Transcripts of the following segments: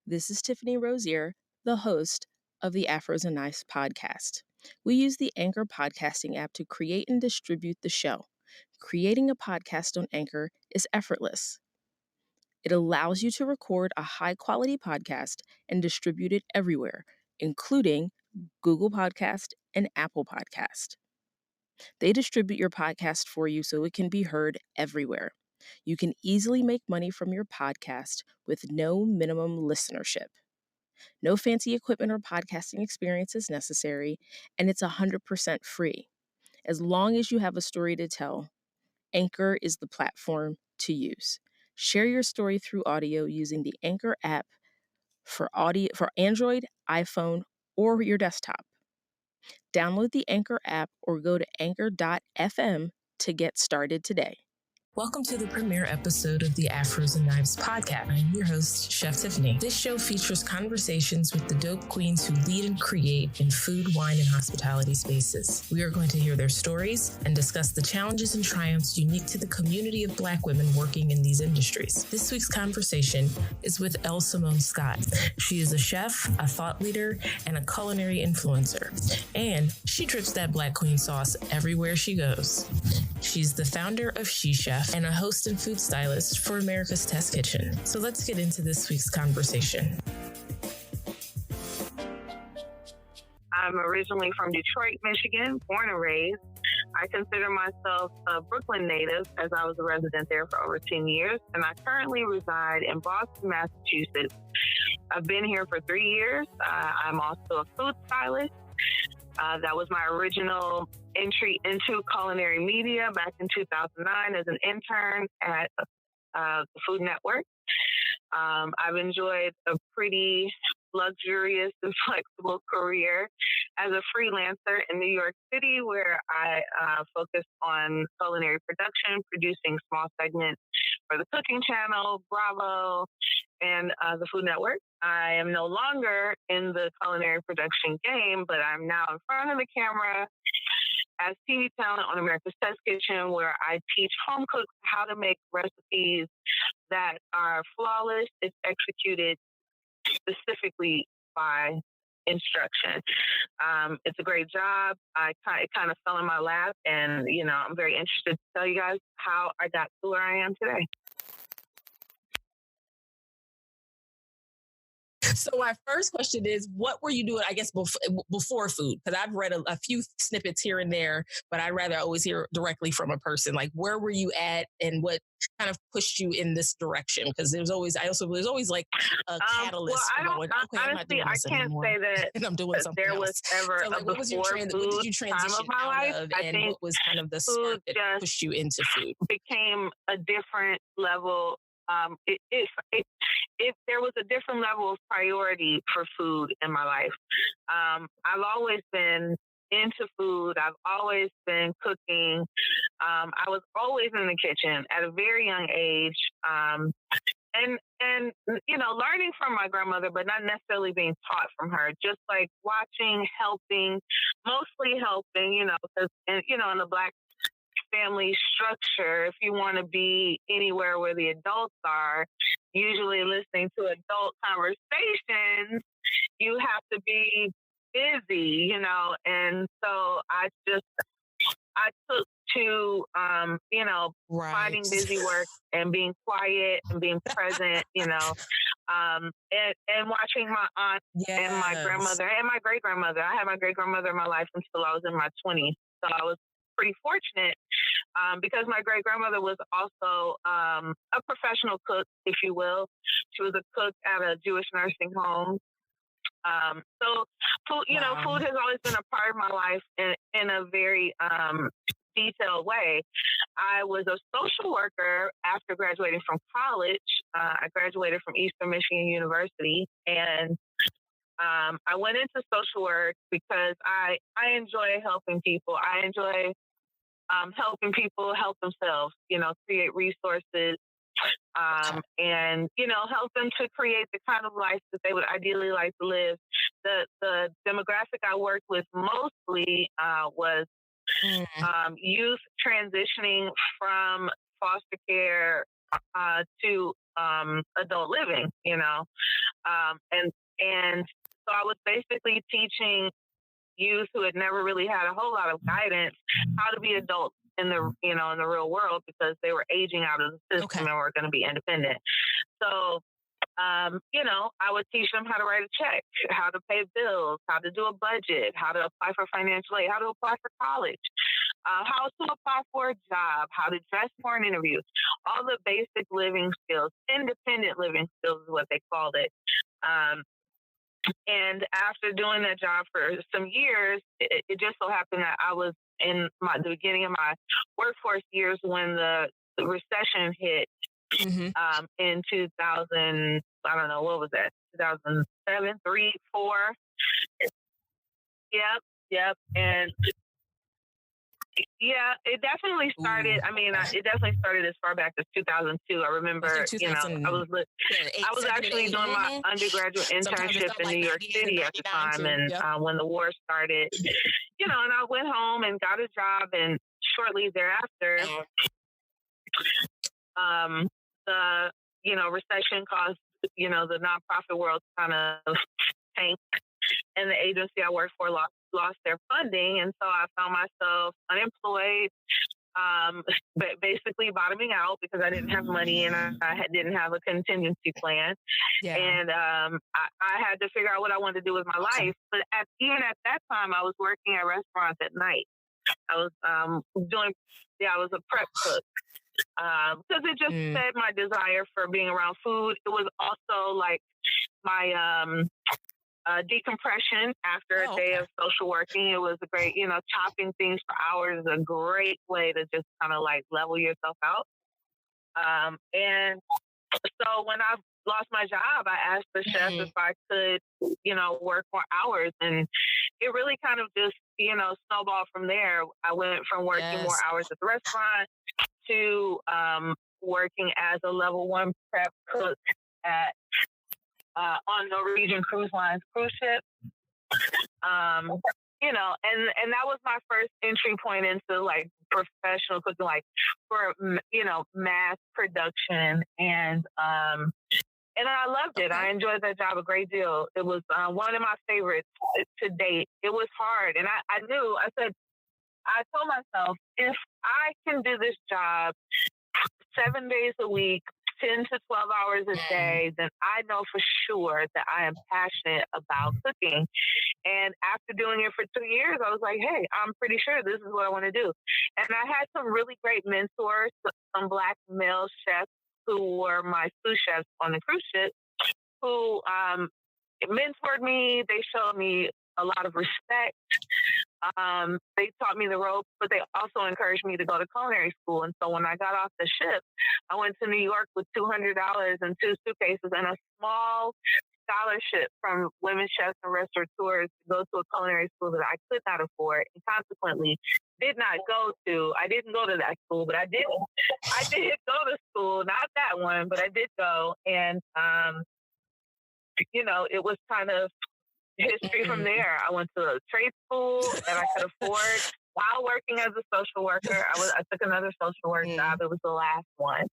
This is Tiffany Rosier, the host of the Afros and Knives podcast. We use the Anchor podcasting app to create and distribute the show. Creating a podcast on Anchor is effortless. It allows you to record a high-quality podcast and distribute it everywhere, including Google Podcast and Apple Podcast. They distribute your podcast for you so it can be heard everywhere. You can easily make money from your podcast with no minimum listenership. No fancy equipment or podcasting experience is necessary, and it's 100% free. As long as you have a story to tell, Anchor is the platform to use. Share your story through audio using the Anchor app for Android, iPhone, or your desktop. Download the Anchor app or go to anchor.fm to get started today. Welcome to the premiere episode of the Afros and Knives podcast. I'm your host, Chef Tiffany. This show features conversations with the dope queens who lead and create in food, wine, and hospitality spaces. We are going to hear their stories and discuss the challenges and triumphs unique to the community of Black women working in these industries. This week's conversation is with Elle Simone Scott. She is a chef, a thought leader, and a culinary influencer. And she drips that Black queen sauce everywhere she goes. She's the founder of She Chef and a host and food stylist for America's Test Kitchen. So let's get into this week's conversation. I'm originally from Detroit, Michigan, born and raised. I consider myself a Brooklyn native as I was a resident there for over 10 years, and I currently reside in Boston, Massachusetts. I've been here for 3 years. I'm also a food stylist. That was my original entry into culinary media back in 2009 as an intern at the Food Network. I've enjoyed a pretty luxurious and flexible career as a freelancer in New York City, where I focused on culinary production, producing small segments for the Cooking Channel, Bravo, and the Food Network. I am no longer in the culinary production game, but I'm now in front of the camera as TV talent on America's Test Kitchen, where I teach home cooks how to make recipes that are flawless if executed specifically by instruction. It's a great job. It kind of fell in my lap, and I'm very interested to tell you guys how I got to where I am today. So my first question is, what were you doing, I guess, before food? Because I've read a few snippets here and there, but I'd rather always hear directly from a person. Like, where were you at and what kind of pushed you in this direction? Because there's always like a catalyst. Honestly, I can't say that and I'm doing something there else. was ever so, like, what did you transition of my life? And what was kind of the spark that pushed you into food? Became a different level. If there was a different level of priority for food in my life. I've always been into food. I've always been cooking. I was always in the kitchen at a very young age. And learning from my grandmother, but not necessarily being taught from her, just like watching, helping, mostly helping, because, in the Black family structure, if you want to be anywhere where the adults are, usually listening to adult conversations, you have to be busy, and so I took to, finding busy work and being quiet and being present, and watching my aunt and my grandmother and my great-grandmother. I had my great-grandmother in my life until I was in my 20s. So I was pretty fortunate because my great-grandmother was also a professional cook, if you will. She was a cook at a Jewish nursing home. So food, food has always been a part of my life in a very detailed way. I was a social worker after graduating from college. I graduated from Eastern Michigan University, and I went into social work because I enjoy helping people. I enjoy helping people help themselves, create resources, and, help them to create the kind of life that they would ideally like to live. The demographic I worked with mostly was youth transitioning from foster care to adult living, and so I was basically teaching youth who had never really had a whole lot of guidance how to be adults in the in the real world, because they were aging out of the system and were going to be independent. So I would teach them how to write a check, how to pay bills, how to do a budget, how to apply for financial aid, how to apply for college, how to apply for a job, how to dress for an interview, all the basic living skills, independent living skills is what they called it. And after doing that job for some years, it just so happened that I was in the beginning of my workforce years when the recession hit in 2000. I don't know, what was that? 2007, 3, 4. Yep. And yeah, it definitely started. I mean, it definitely started as far back as 2002. I remember, I was actually doing my undergraduate internship in New York City at the time, and when the war started, and I went home and got a job, and shortly thereafter, the recession caused the nonprofit world to kind of tank, and the agency I worked for lost their funding, and so I found myself unemployed, basically bottoming out because I didn't have money and I didn't have a contingency plan. Yeah. And I had to figure out what I wanted to do with my life. But even at that time, I was working at restaurants at night. I was I was a prep cook. Because it just fed my desire for being around food. It was also like my decompression after a day of social working. It was a great, chopping things for hours is a great way to just kind of like level yourself out. And so when I lost my job, I asked the chef if I could, work more hours. And it really kind of just, snowballed from there. I went from working more hours at the restaurant to working as a level 1 prep cook at on Norwegian Cruise Line's cruise ship. And that was my first entry point into like professional cooking, like for mass production, and I loved it. I enjoyed that job a great deal. It was one of my favorites to date. It was hard, and I told myself, if I can do this job 7 days a week, 10 to 12 hours a day, then I know for sure that I am passionate about cooking. And after doing it for 2 years, I was like, hey, I'm pretty sure this is what I want to do. And I had some really great mentors, some Black male chefs who were my sous chefs on the cruise ship, who mentored me. They showed me a lot of respect. They taught me the ropes, but they also encouraged me to go to culinary school. And so when I got off the ship, I went to New York with $200 and 2 suitcases and a small scholarship from women chefs and restaurateurs to go to a culinary school that I could not afford, and consequently did not go to. I didn't go to that school, but I did go to school, not that one, but I did go. And, it was kind of history from there. I went to a trade school that I could afford while working as a social worker. I took another social work job. It was the last one.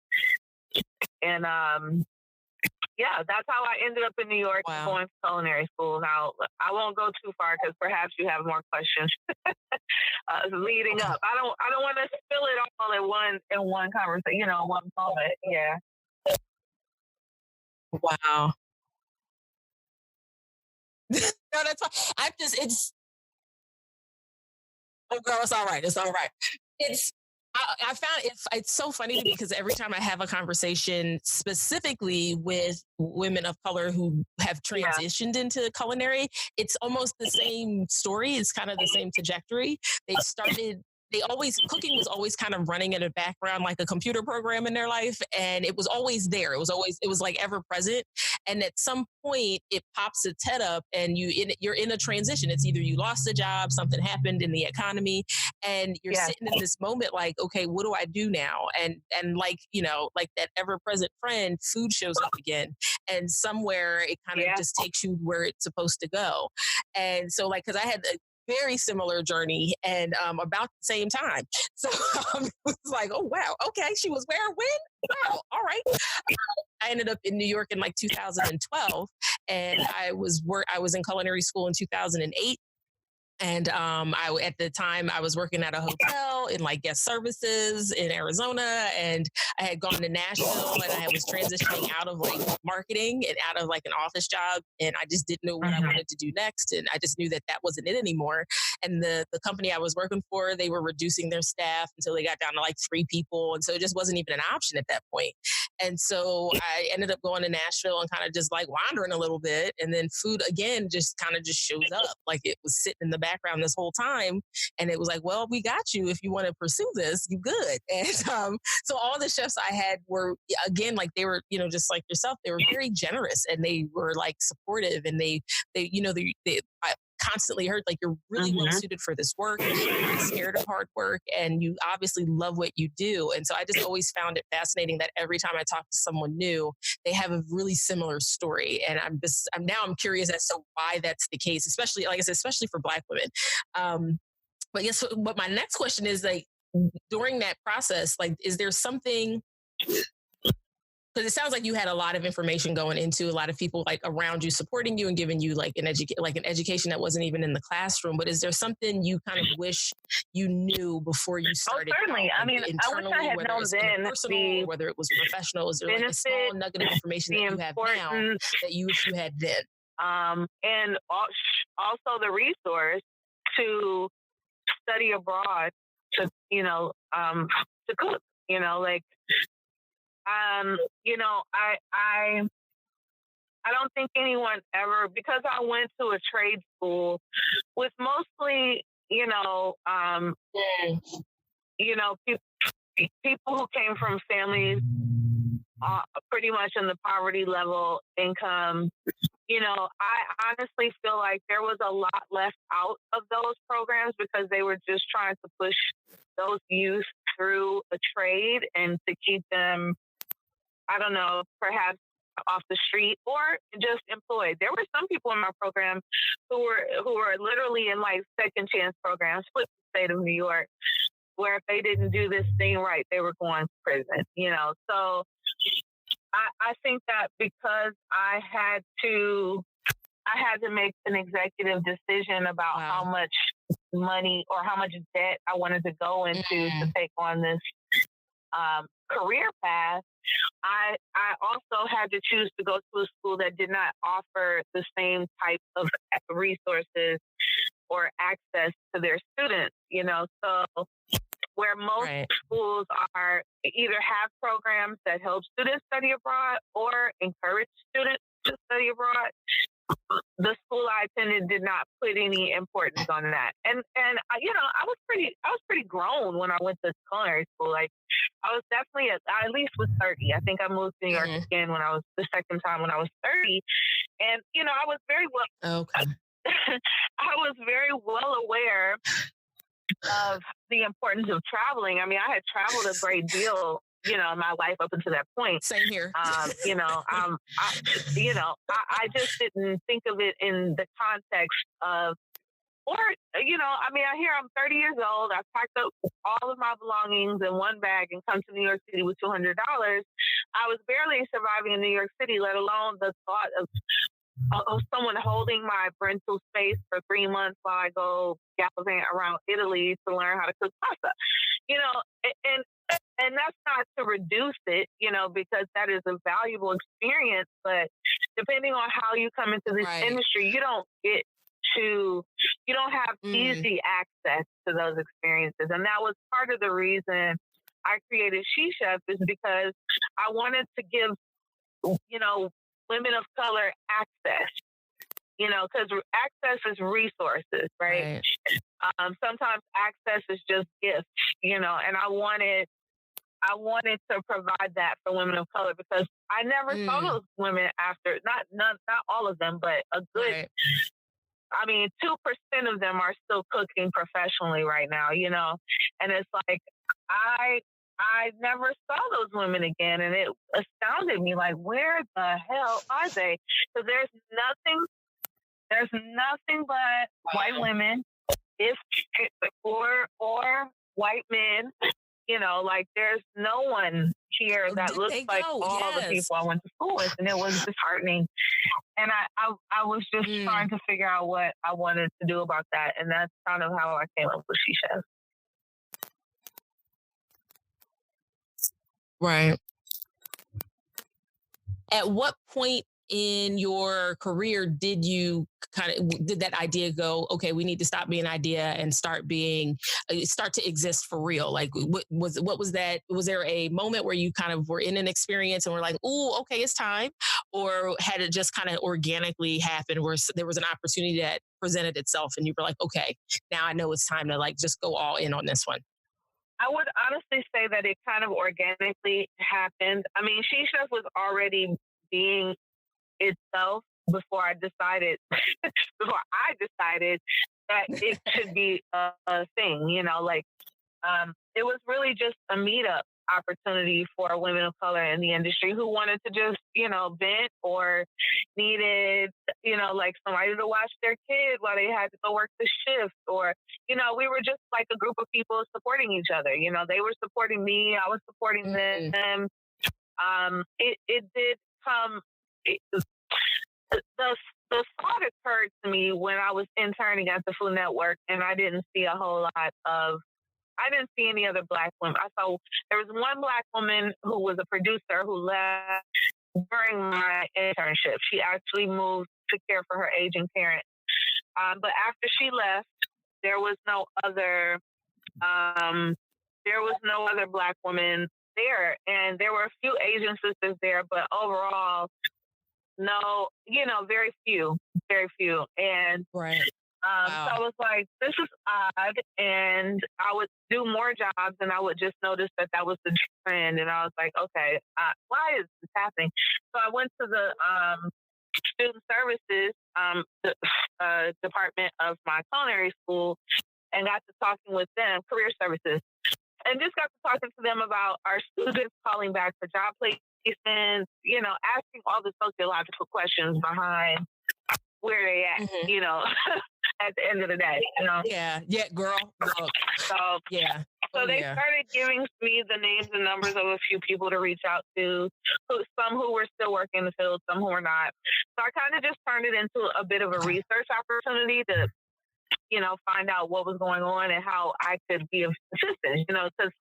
And that's how I ended up in New York going to culinary school. Now, I won't go too far because perhaps you have more questions leading up. I don't want to spill it all in one conversation, one moment. Yeah. Wow. No, that's fine. Oh girl, it's all right. I found it's so funny because every time I have a conversation specifically with women of color who have transitioned into culinary, it's almost the same story. It's kind of the same trajectory. They started cooking was always kind of running in the background like a computer program in their life. And it was always there. It was like ever present. And at some point it pops its head up and you're in a transition. It's either you lost a job, something happened in the economy, and you're Yes. sitting in this moment like, okay, what do I do now? And like, like that ever present friend, food shows up again. And somewhere it kind of just takes you where it's supposed to go. And so like, cause I had very similar journey and about the same time. So it was like, oh, wow. Okay. She was where, when? Wow. All right. I ended up in New York in like 2012 and I was in culinary school in 2008. And at the time I was working at a hotel in like guest services in Arizona, and I had gone to Nashville, and I was transitioning out of like marketing and out of like an office job, and I just didn't know what I wanted to do next, and I just knew that wasn't it anymore. And the company I was working for, they were reducing their staff until they got down to like 3 people, and so it just wasn't even an option at that point. And so I ended up going to Nashville and kind of just like wandering a little bit, and then food again just kind of just shows up like it was sitting in the background this whole time. And it was like, well, we got you. If you want to pursue this, you good. And so all the chefs I had were, again, like they were, just like yourself, they were very generous and they were like supportive, and they I constantly heard like you're really well suited for this work, you're not scared of hard work, and you obviously love what you do. And so I just always found it fascinating that every time I talk to someone new, they have a really similar story. And I'm curious as to why that's the case, especially, like I said, especially for Black women. But yes, but my next question is like, during that process, like, is there something, because it sounds like you had a lot of information going into a lot of people like around you supporting you and giving you like an education that wasn't even in the classroom. But is there something you kind of wish you knew before you started? Oh, certainly. Out, I mean, I wish I had known then personal, or whether it was professional. Is there like a small nugget of information that you have now that you wish you had then? And also the resource to study abroad to cook. I don't think anyone ever, because I went to a trade school with mostly, people who came from families pretty much in the poverty level income. I honestly feel like there was a lot left out of those programs because they were just trying to push those youth through a trade and to keep them, I don't know, perhaps off the street or just employed. There were some people in my program who were literally in like second chance programs, split the state of New York, where if they didn't do this thing right, they were going to prison, So I think that because I had to make an executive decision about how much money or how much debt I wanted to go into to take on this career path. I also had to choose to go to a school that did not offer the same type of resources or access to their students, So where most schools are either have programs that help students study abroad or encourage students to study abroad, the school I attended did not put any importance on that. And I was pretty grown when I went to culinary school. Like I was definitely I at least was 30. I think I moved to New York again when I was the second time when I was 30. And I was very well I was very well aware of the importance of traveling. I mean, I had traveled a great deal, in my life up until that point. Same here. I just didn't think of it in the context of, I hear I'm 30 years old. I packed up all of my belongings in one bag and come to New York City with $200. I was barely surviving in New York City, let alone the thought of someone holding my rental space for 3 months while I go gallivanting around Italy to learn how to cook pasta. And that's not to reduce it, because that is a valuable experience. But depending on how you come into this industry, you don't have easy access to those experiences. And that was part of the reason I created She Chef, is because I wanted to give, women of color access, because access is resources, right? Sometimes access is just gifts, you know, and I wanted to provide that for women of color because I never saw those women after, not all of them, but a good, Right. I mean, 2% of them are still cooking professionally right now, you know, and it's like, I, I never saw those women again. And it astounded me, like, where the hell are they? So there's nothing but white women, if, or white men, you know, like there's no one here Oh, that did looks they like go? all the Yes. people I went to school with. And it was disheartening. And I was just trying to figure out what I wanted to do about that. And that's kind of how I came up with She Chef. Right. At what point in your career did that idea go, okay, we need to stop being an idea and start to exist for real? Like, what was that? Was there a moment where you kind of were in an experience and were like, oh, okay, it's time? Or had it just kind of organically happen where there was an opportunity that presented itself and you were like, okay, now I know it's time to like just go all in on this one? I would honestly say that it kind of organically happened. I mean, She Chef was already being itself before I decided that it should be a thing, you know, like it was really just a meetup opportunity for women of color in the industry who wanted to just, you know, vent or needed, you know, like somebody to watch their kid while they had to go work the shift, or, you know, we were just like a group of people supporting each other. You know, they were supporting me, I was supporting them. It did come, it, the, the thought occurred to me when I was interning at the Food Network and I didn't see a whole lot of I didn't see any other Black women. I saw there was one Black woman who was a producer who left during my internship. She actually moved to care for her aging parents. But after she left, there was no other Black woman there, and there were a few Asian sisters there, but overall, no, you know, very few, and Right. so I was like, this is odd. And I would do more jobs and I would just notice that that was the trend. And I was like, okay, why is this happening? So I went to the student services department of my culinary school and got to talking with them, career services, and just got to talking to them about our students calling back for job placements, you know, asking all the sociological questions behind where they at, you know, at the end of the day, you know? Yeah. Yeah, girl. Look. So, Yeah. so they started giving me the names and numbers of a few people to reach out to, some who were still working in the field, some who were not. So I kind of just turned it into a bit of a research opportunity to, you know, find out what was going on and how I could be of assistance, you know, because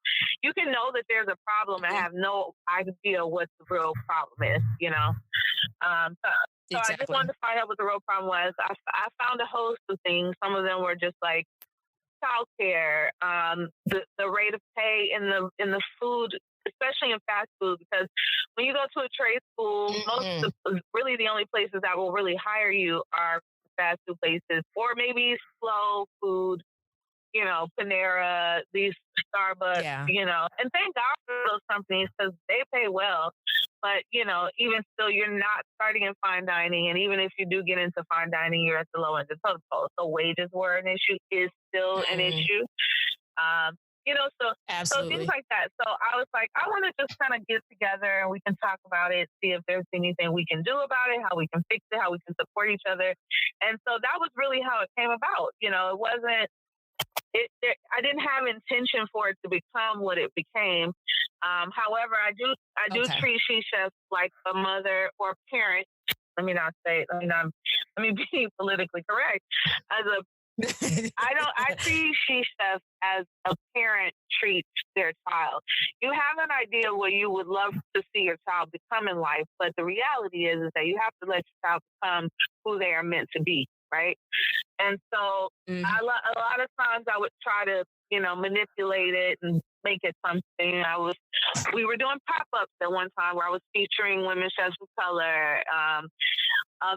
you can know that there's a problem and have no idea what the real problem is, you know. So I just wanted to find out what the real problem was. I found a host of things. Some of them were just like childcare, the rate of pay in the food, especially in fast food, because when you go to a trade school, really the only places that will really hire you are fast food places, or maybe slow food, you know, Panera, these Starbucks, you know, and thank God for those companies because they pay well. But, you know, even still, you're not starting in fine dining. And even if you do get into fine dining, you're at the low end of the totem pole. So wages were an issue, is still an issue. You know, so things like that. So I was like, I want to just kind of get together and we can talk about it, see if there's anything we can do about it, how we can fix it, how we can support each other. And so that was really how it came about. You know, it wasn't, I didn't have intention for it to become what it became. However, I do treat She Chef like a mother or parent. Let me be politically correct. I treat She Chef as a parent treats their child. You have an idea what you would love to see your child become in life, but the reality is that you have to let your child become who they are meant to be, right? And so a lot of times I would try to manipulate it and make it something. We were doing pop-ups at one time where I was featuring women chefs of color,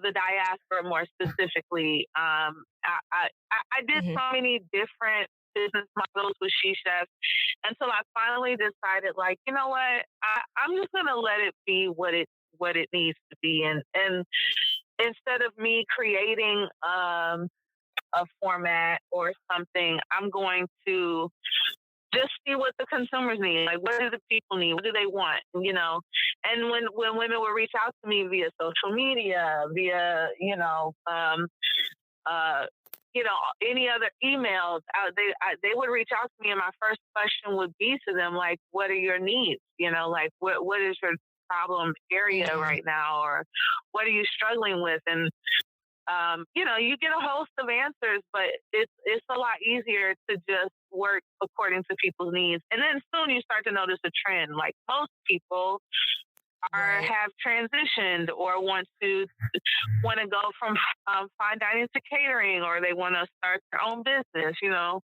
the diaspora more specifically. I did Mm-hmm. so many different business models with She Chefs until I finally decided, like, you know what, I'm just gonna let it be what it needs to be, and instead of me creating a format or something, I'm going to just see what the consumers need. Like, what do the people need? What do they want? And when women would reach out to me via social media, via uh, any other emails, they would reach out to me, and my first question would be to them, like, what are your needs? Like, what is your problem area Mm-hmm. right now, or what are you struggling with? And you get a host of answers, but it's a lot easier to just work according to people's needs. And then soon you start to notice a trend. Like, most people Right. have transitioned or want to go from fine dining to catering, or they want to start their own business. You'll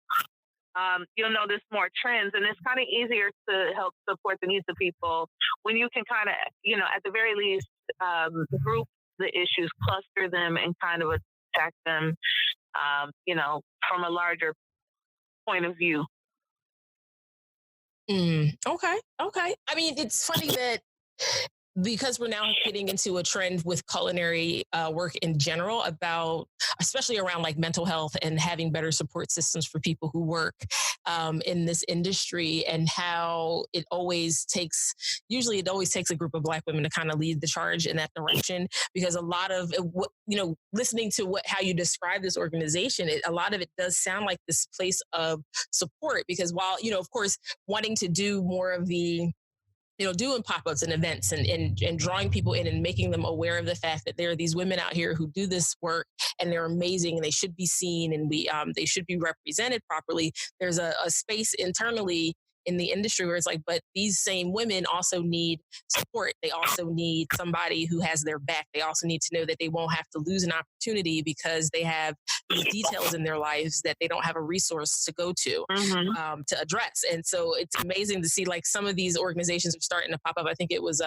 notice more trends, and it's kind of easier to help support the needs of people when you can kind of, at the very least, group the issues, cluster them, and kind of attack them, from a larger point of view. Okay. Okay. I mean, it's funny that because we're now getting into a trend with culinary work in general about, especially around like mental health and having better support systems for people who work in this industry, and how usually it always takes a group of Black women to kind of lead the charge in that direction, because a lot of listening to how you describe this organization, a lot of it does sound like this place of support, because while, of course, wanting to do more of the doing pop-ups and events and drawing people in and making them aware of the fact that there are these women out here who do this work and they're amazing and they should be seen, and they should be represented properly. There's a space internally in the industry where it's like, but these same women also need support. They also need somebody who has their back. They also need to know that they won't have to lose an opportunity because they have these details in their lives that they don't have a resource to go to to address. And so it's amazing to see like some of these organizations are starting to pop up. I think it was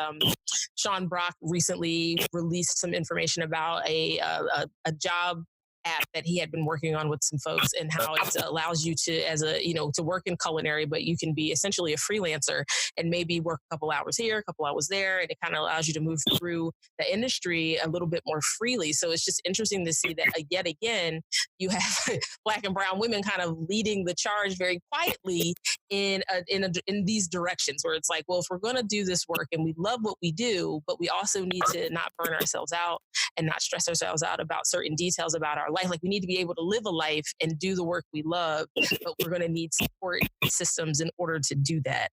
Sean Brock recently released some information about a job app that he had been working on with some folks, and how it allows you to, to work in culinary, but you can be essentially a freelancer and maybe work a couple hours here, a couple hours there, and it kind of allows you to move through the industry a little bit more freely. So it's just interesting to see that yet again you have Black and brown women kind of leading the charge very quietly in these directions, where it's like, well, if we're going to do this work and we love what we do, but we also need to not burn ourselves out and not stress ourselves out about certain details about our life. Like, we need to be able to live a life and do the work we love, but we're going to need support systems in order to do that.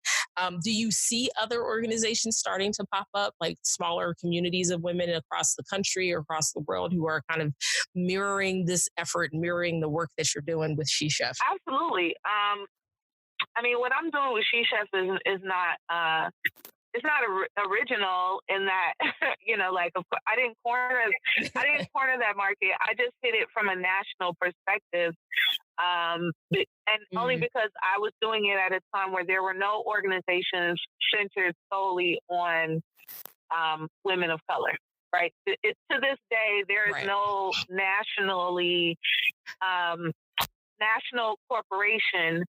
Do you see other organizations starting to pop up, like smaller communities of women across the country or across the world, who are kind of mirroring this effort, mirroring the work that you're doing with She Chef? Absolutely. I mean, what I'm doing with She Chef is not it's not original in that like, of course, I didn't corner that market. I just hit it from a national perspective, and only because I was doing it at a time where there were no organizations centered solely on women of color. Right. To this day, there is no national corporation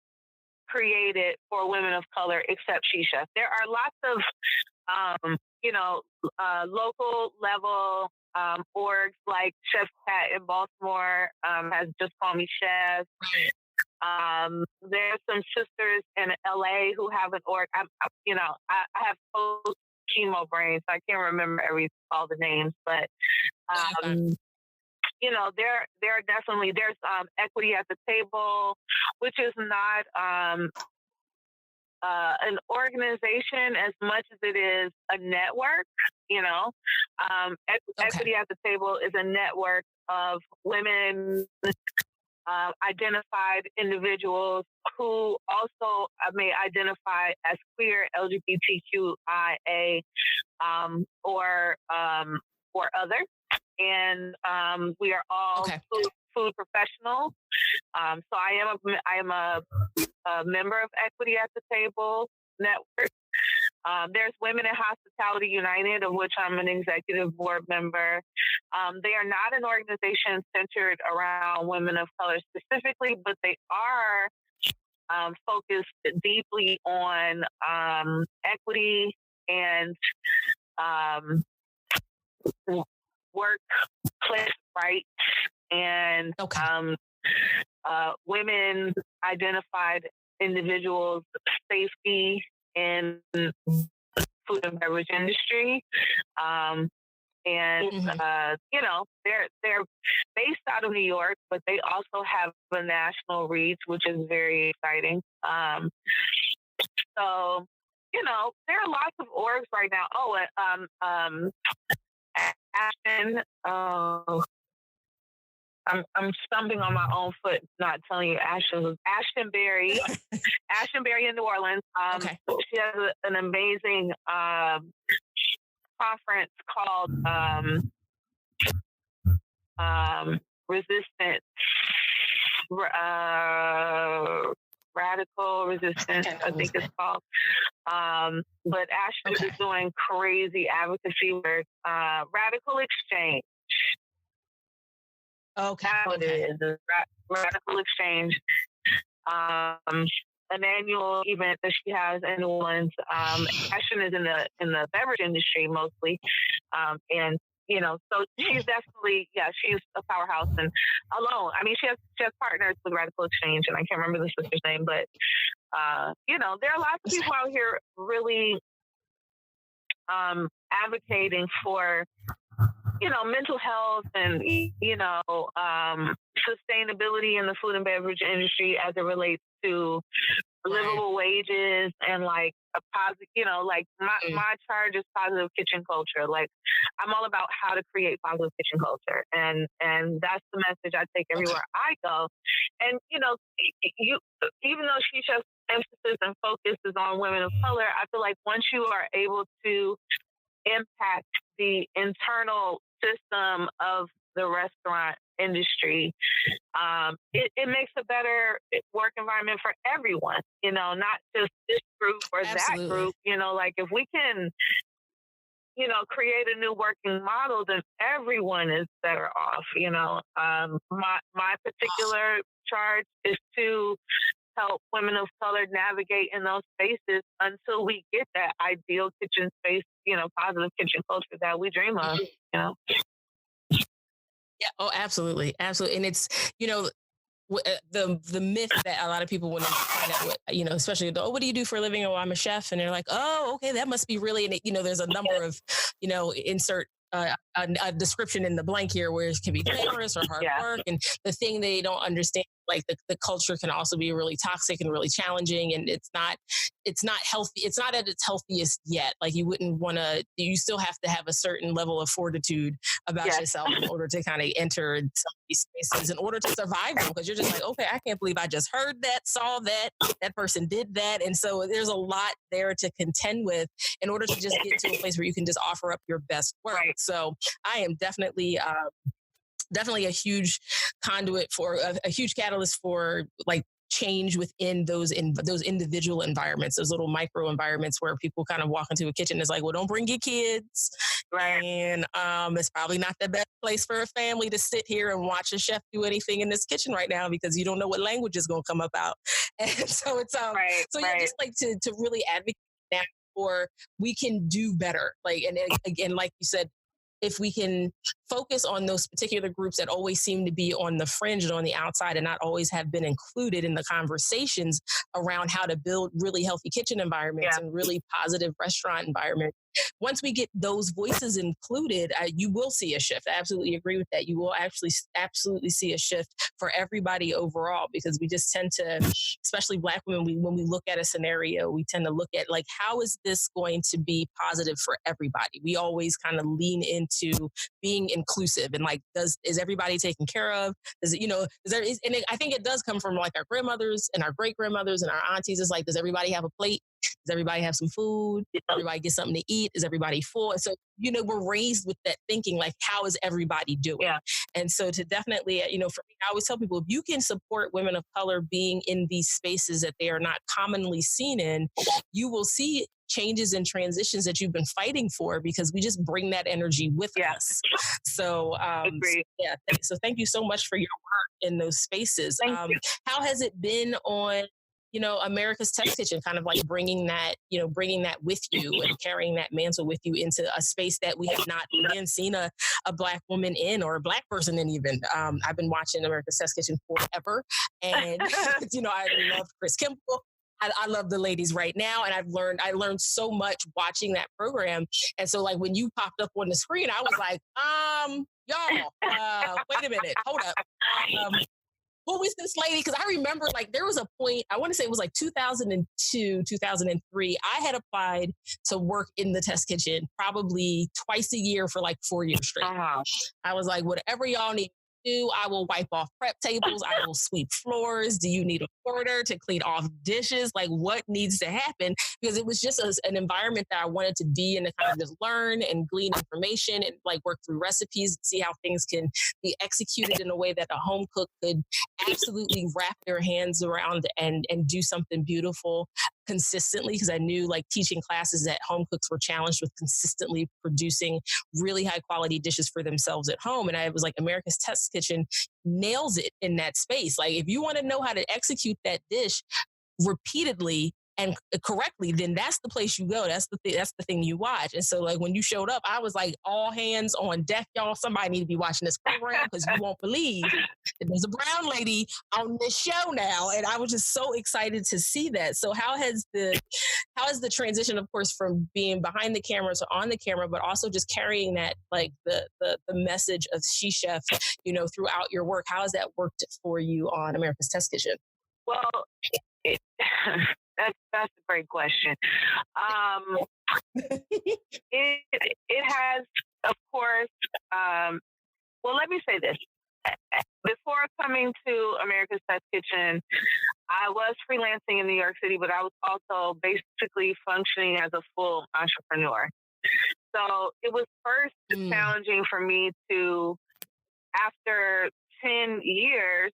created for women of color except She Chef. There are lots of, local level orgs, like Chef Pat in Baltimore has just called me chef. There's some sisters in LA who have an org. I have post chemo brain, so I can't remember all the names, but there are definitely, there's Equity at the Table, which is not an organization as much as it is a network. Equity at the Table is a network of women, identified individuals who also may identify as queer, LGBTQIA, or other. And we are all food professionals. So I am a a member of Equity at the Table Network. There's Women in Hospitality United, of which I'm an executive board member. They are not an organization centered around women of color specifically, but they are focused deeply on equity and workplace rights and women identified individuals' safety in food and beverage industry. They're based out of New York, but they also have a national reach, which is very exciting. So, there are lots of orgs right now. Ashton, I'm stumbling on my own foot, not telling you Ashton Berry, Ashton Berry in New Orleans. She has an amazing conference called Resistance, Radical Resistance, I think it's called. But Ashton is doing crazy advocacy work. Radical Exchange. That's what it is. Radical Exchange. An annual event that she has in New Orleans. Ashton is in the beverage industry mostly, and so she's definitely she's a powerhouse and alone. I mean, she has partners with Radical Exchange, and I can't remember the sister's name, but there are lots of people out here really advocating for mental health and sustainability in the food and beverage industry as it relates to livable wages and like a positive, my charge is positive kitchen culture. Like I'm all about how to create positive kitchen culture, and that's the message I take everywhere I go. And even though she shows emphasis and focuses on women of color, I feel like once you are able to impact the internal system of the restaurant industry, it makes a better work environment for everyone, not just this group or that group. Like if we can, create a new working model, then everyone is better off. My particular charge is to help women of color navigate in those spaces until we get that ideal kitchen space, positive kitchen culture that we dream of, Yeah. Oh, absolutely. Absolutely. And it's, the myth that a lot of people when they find out what, especially what do you do for a living? Oh, I'm a chef. And they're like, oh, okay, that must be really, and there's a number of, insert a description in the blank here where it can be glamorous or hard work. And the thing they don't understand, like the culture can also be really toxic and really challenging, and it's not healthy. It's not at its healthiest yet. Like you still have to have a certain level of fortitude about yourself in order to kind of enter some of these spaces, in order to survive them, because you're just like, okay, I can't believe I just heard that, saw that person did that. And so there's a lot there to contend with in order to just get to a place where you can just offer up your best work. Right. So I am definitely a huge conduit for a huge catalyst for like change within those individual environments, those little micro environments where people kind of walk into a kitchen. It's like, well, don't bring your kids. Right. And it's probably not the best place for a family to sit here and watch a chef do anything in this kitchen right now, because you don't know what language is going to come up out. And so it's just like to really advocate now for we can do better. Like, and again, like you said, if we can focus on those particular groups that always seem to be on the fringe and on the outside and not always have been included in the conversations around how to build really healthy kitchen environments and really positive restaurant environments. Once we get those voices included, you will see a shift. I absolutely agree with that. You will actually absolutely see a shift for everybody overall, because we just tend to, especially Black women, when we look at a scenario, we tend to look at like, how is this going to be positive for everybody? We always kind of lean into being inclusive and like, is everybody taken care of? Does it, I think it does come from like our grandmothers and our great grandmothers and our aunties. It's like, does everybody have a plate? Does everybody have some food? Does everybody get something to eat? Is everybody full? And so, we're raised with that thinking, like, how is everybody doing? Yeah. And so to definitely, for me, I always tell people, if you can support women of color being in these spaces that they are not commonly seen in, you will see changes and transitions that you've been fighting for, because we just bring that energy with us. So, so thank you so much for your work in those spaces. How has it been on, America's Test Kitchen, kind of like bringing that with you and carrying that mantle with you into a space that we have not again seen a Black woman in, or a Black person in even. I've been watching America's Test Kitchen forever. And, I love Chris Kimball. I love the ladies right now. And I learned so much watching that program. And so, like, when you popped up on the screen, I was like, y'all, wait a minute, hold up. Who was this lady? Because I remember, like, there was a point, I want to say it was like 2002, 2003. I had applied to work in the test kitchen probably twice a year for like 4 years straight. I was like, whatever y'all need to do, I will wipe off prep tables. I will sweep floors. Do you need a porter to clean off dishes? Like, what needs to happen? Because it was just an environment that I wanted to be in, to kind of just learn and glean information and like work through recipes, see how things can be executed in a way that a home cook could absolutely wrap their hands around and do something beautiful consistently. Because I knew, like, teaching classes that home cooks were challenged with consistently producing really high quality dishes for themselves at home. And I was like, America's Test Kitchen nails it in that space. Like, if you want to know how to execute that dish repeatedly and correctly, then that's the place you go. That's the thing you watch. And so, like, when you showed up, I was like, all hands on deck, y'all. Somebody need to be watching this program, because you won't believe that there's a brown lady on this show now. And I was just so excited to see that. So how has the transition, of course, from being behind the camera to on the camera, but also just carrying that, like, the message of She Chef, throughout your work, how has that worked for you on America's Test Kitchen? Well, that's a great question. It has, of course. Well, let me say this. Before coming to America's Test Kitchen, I was freelancing in New York City, but I was also basically functioning as a full entrepreneur. So it was first challenging for me to, after 10 years,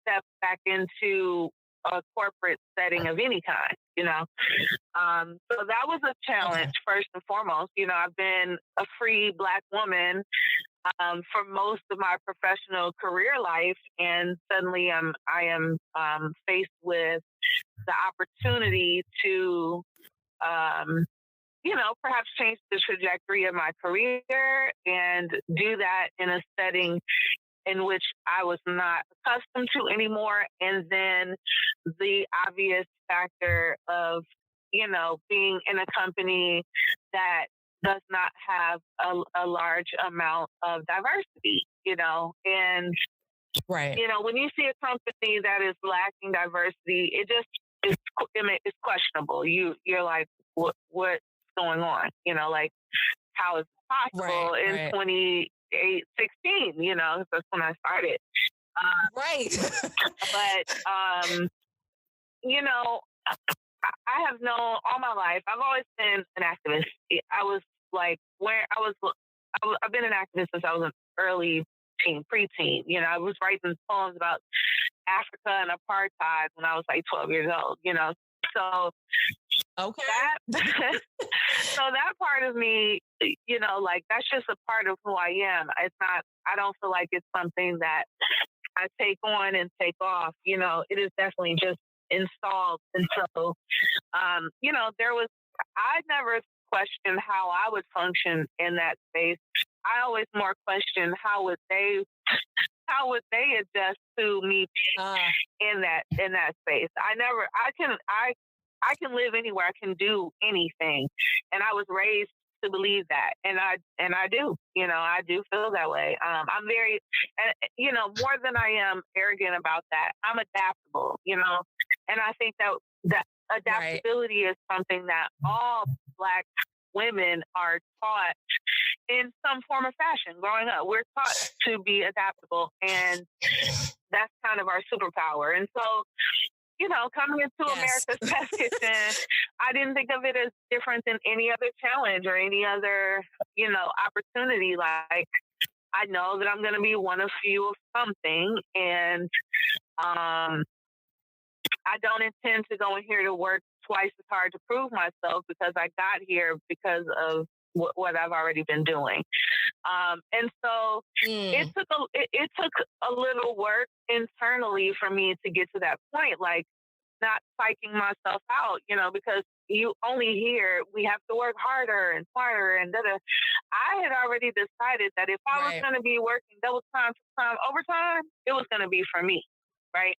step back into a corporate setting of any kind, So that was a challenge, first and foremost. I've been a free Black woman for most of my professional career life, and suddenly I am faced with the opportunity to perhaps change the trajectory of my career and do that in a setting in which I was not accustomed to anymore. And then the obvious factor of, being in a company that does not have a large amount of diversity, and, right. When you see a company that is lacking diversity, it just is, it's questionable. You're like, what's going on? Like, how is it possible in 2016? That's when I started. Right. But, I have known all my life, I've always been an activist. I was like, I've been an activist since I was an early teen, preteen. I was writing poems about Africa and apartheid when I was like 12 years old, So okay. So that part of me, like, that's just a part of who I am. It's not, I don't feel like it's something that I take on and take off. It is definitely just installed. And so, I never questioned how I would function in that space. I always more questioned how would they adjust to me in that space. I can live anywhere. I can do anything. And I was raised to believe that. And I do, I do feel that way. I'm very, more than I am arrogant about that. I'm adaptable, and I think that adaptability is something that all Black women are taught in some form or fashion growing up. We're taught to be adaptable, and that's kind of our superpower. And so, coming into Yes. America's Test Kitchen, I didn't think of it as different than any other challenge or any other, opportunity. Like, I know that I'm going to be one of few of something, and I don't intend to go in here to work twice as hard to prove myself, because I got here because of what I've already been doing. And so it took a little work internally for me to get to that point, like not psyching myself out, because you only hear we have to work harder and smarter and da. I had already decided that if I was Right. going to be working double time, overtime, it was going to be for me, right?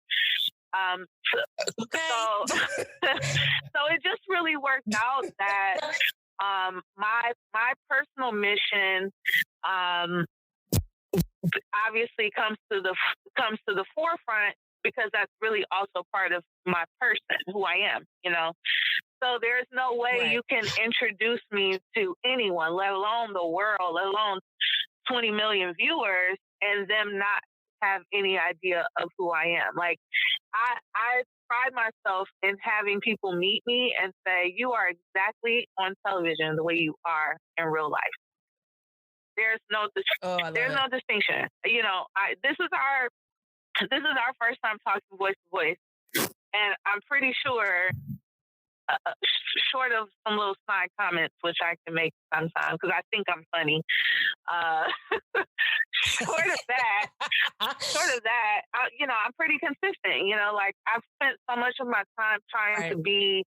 Okay. So so it just really worked out that my personal mission obviously comes to the forefront, because that's really also part of my person, who I am, So there's no way Right. you can introduce me to anyone, let alone the world, let alone 20 million viewers, and them not have any idea of who I am. Like, I pride myself in having people meet me and say, you are exactly on television the way you are in real life. There's no Oh, I love there's it. no distinction. This is our first time talking voice to voice, and I'm pretty sure, short of some little snide comments, which I can make sometimes because I think I'm funny. Uh, short of that, I'm pretty consistent. Like, I've spent so much of my time trying Right. to be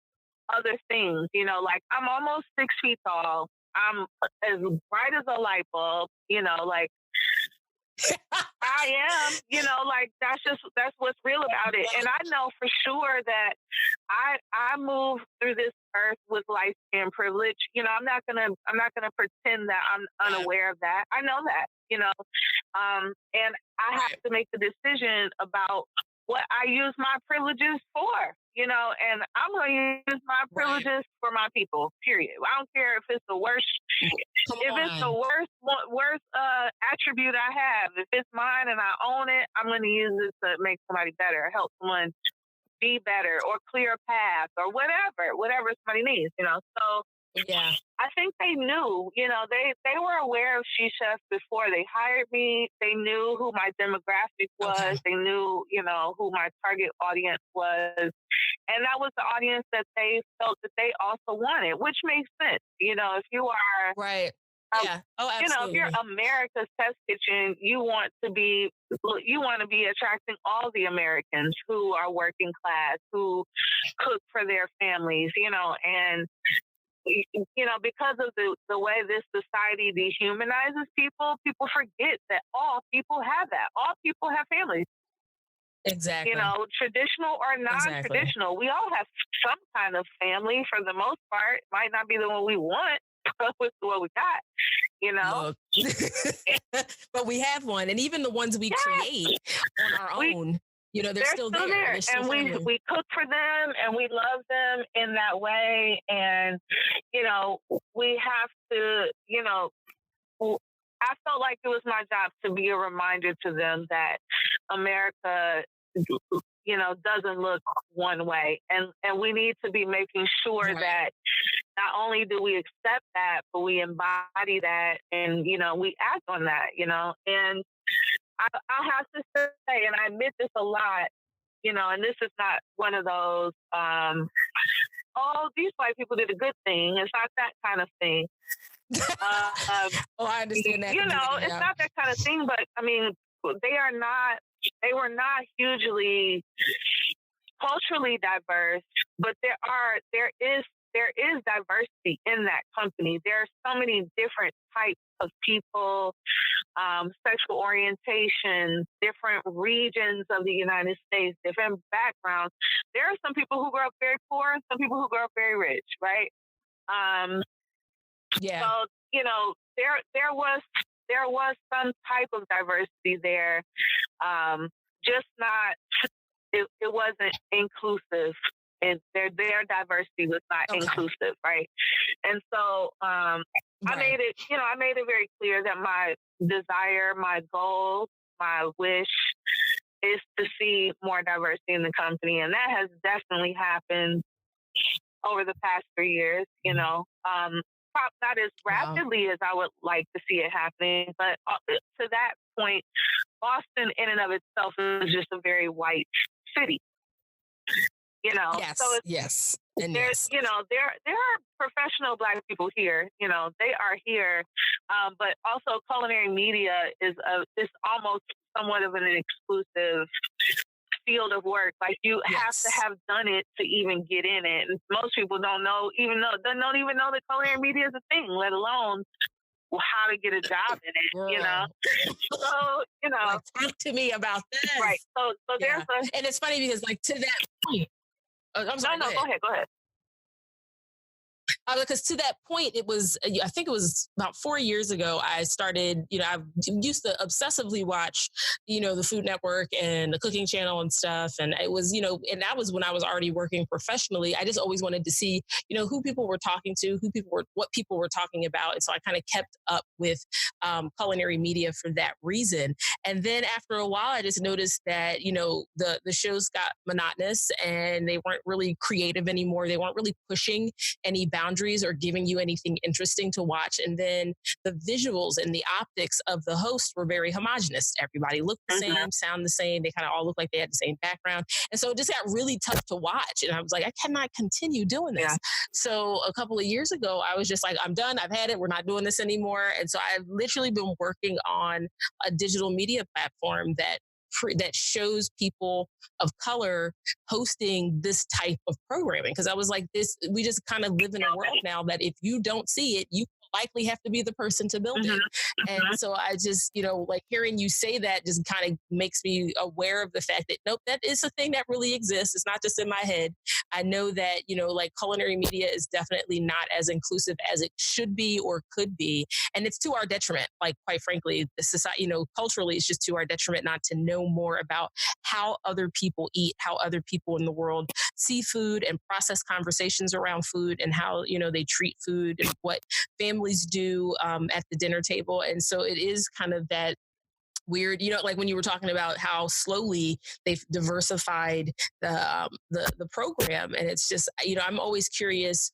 other things. Like, I'm almost 6 feet tall. I'm as bright as a light bulb. Like, I am, like, that's what's real about it. And I know for sure that I move through this earth with light skin privilege. I'm not gonna pretend that I'm unaware of that. I know that, and I have to make the decision about what I use my privileges for, and I'm going to use my privileges for my people, period. I don't care if it's the worst, it's the worst attribute I have. If it's mine and I own it, I'm going to use it to make somebody better, help someone be better, or clear a path, or whatever somebody needs, So yeah, I think they knew, they were aware of She Chef before they hired me. They knew who my demographic was. Okay. They knew, who my target audience was. And that was the audience that they felt that they also wanted, which makes sense. If you are, right. Yeah. Oh, if absolutely. you're America's Test Kitchen, you want to be attracting all the Americans who are working class, who cook for their families, and because of the way this society dehumanizes people forget that all people have that. All people have families. Exactly. Traditional or non-traditional. We all have some kind of family for the most part. Might not be the one we want, but it's what we got, But we have one. And even the ones we create on our own, they're still there. They're still and family. we cook for them, and we love them in that way. And, we have to, I felt like it was my job to be a reminder to them that America, doesn't look one way. And we need to be making sure that not only do we accept that, but we embody that, and, we act on that, and I have to say, and I admit this a lot, and this is not one of those, these white people did a good thing. It's not that kind of thing. I understand that. It's not that kind of thing, but I mean, they were not hugely culturally diverse, but there is diversity in that company. There are so many different types of people, sexual orientations, different regions of the United States, different backgrounds. There are some people who grow up very poor and some people who grow up very rich, right? Yeah. So, there was some type of diversity there. Just not, it wasn't inclusive, and their diversity was not inclusive, right? And so I made it very clear that my desire, my goal, my wish is to see more diversity in the company. And that has definitely happened over the past 3 years, not as Wow. rapidly as I would like to see it happening, but to that point, Boston in and of itself is just a very white city, so Yes, yes, and there's, yes. there are professional Black people here. They are here, but also culinary media is almost somewhat of an exclusive field of work. Like you have to Yes. have done it to even get in it. And most people don't even know that culinary media is a thing, let alone how to get a job in it. Girl. So, Like, talk to me about right. this. So there's Yeah. a And it's funny because, like, to that point, I'm no, sorry, go no, go ahead. ahead, go ahead. Because to that point, it was, I think it was about 4 years ago, I started, I used to obsessively watch, the Food Network and the Cooking Channel and stuff. And it was, and that was when I was already working professionally. I just always wanted to see, who people were talking to, what people were talking about. And so I kind of kept up with culinary media for that reason. And then after a while, I just noticed that, the shows got monotonous and they weren't really creative anymore. They weren't really pushing any boundaries or giving you anything interesting to watch. And then the visuals and the optics of the host were very homogenous. Everybody looked the Mm-hmm. same, sound the same. They kind of all looked like they had the same background. And so it just got really tough to watch. And I was like, I cannot continue doing this. Yeah. So a couple of years ago, I was just like, I'm done. I've had it. We're not doing this anymore. And so I've literally been working on a digital media platform that shows people of color hosting this type of programming. Because I was like, we just kind of live in a world now that if you don't see it, you likely have to be the person to build Mm-hmm. it. And Mm-hmm. so I just, like hearing you say that just kind of makes me aware of the fact that, nope, that is a thing that really exists. It's not just in my head. I know that, like culinary media is definitely not as inclusive as it should be or could be. And it's to our detriment. Like, quite frankly, the society, culturally, it's just to our detriment not to know more about how other people eat, how other people in the world see food and process conversations around food and how, they treat food and what families do at the dinner table. And so it is kind of that weird, like when you were talking about how slowly they've diversified the program. And it's just, I'm always curious,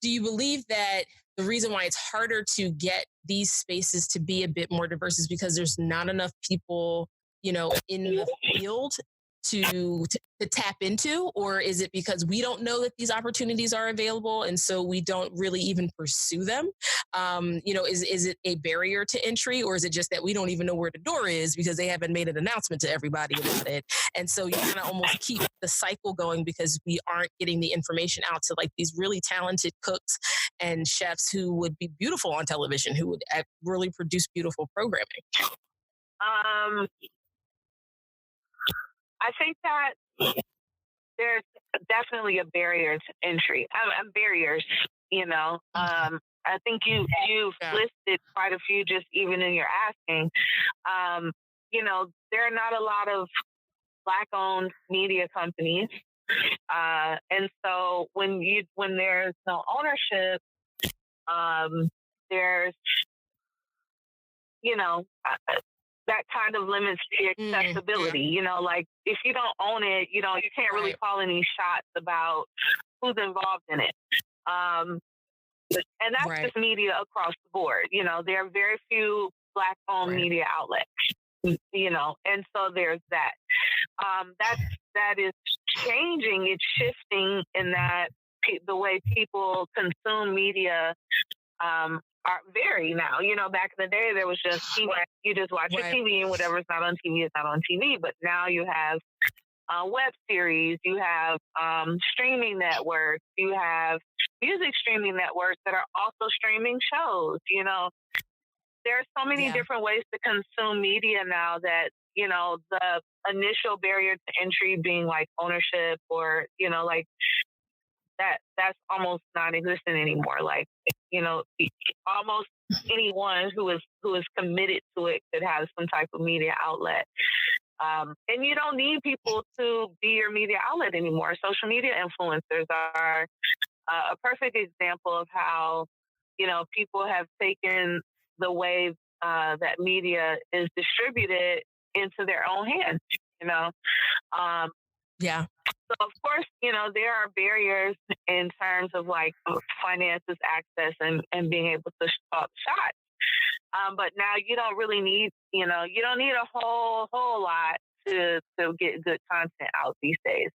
do you believe that the reason why it's harder to get these spaces to be a bit more diverse is because there's not enough people, in the field to tap into? Or is it because we don't know that these opportunities are available and so we don't really even pursue them? Is it a barrier to entry, or is it just that we don't even know where the door is because they haven't made an announcement to everybody about it? And so you kind of almost keep the cycle going because we aren't getting the information out to like these really talented cooks and chefs who would be beautiful on television, who would really produce beautiful programming. I think that there's definitely a barrier to entry. Barriers, I think you've listed quite a few just even in your asking. There are not a lot of Black-owned media companies, and so when there's no ownership, there's that kind of limits the accessibility. Like if you don't own it, you can't really call any shots about who's involved in it. And that's just media across the board. There are very few Black-owned media outlets. And so there's that. That is changing. It's shifting in that the way people consume media are vary now. Back in the day, there was just TV. You just watch your TV, and whatever's not on TV is not on TV. But now you have web series, you have streaming networks, you have music streaming networks that are also streaming shows. There are so many different ways to consume media now that, the initial barrier to entry being like ownership or, like that's almost non-existent anymore. Like, almost anyone who is committed to it could have some type of media outlet. And you don't need people to be your media outlet anymore. Social media influencers are a perfect example of how, people have taken the way that media is distributed into their own hands, you know. Um, Yeah. so of course, you know, there are barriers in terms of like finances, access, and being able to call the shots. But now you don't really need, you know, you don't need a whole lot to get good content out these days.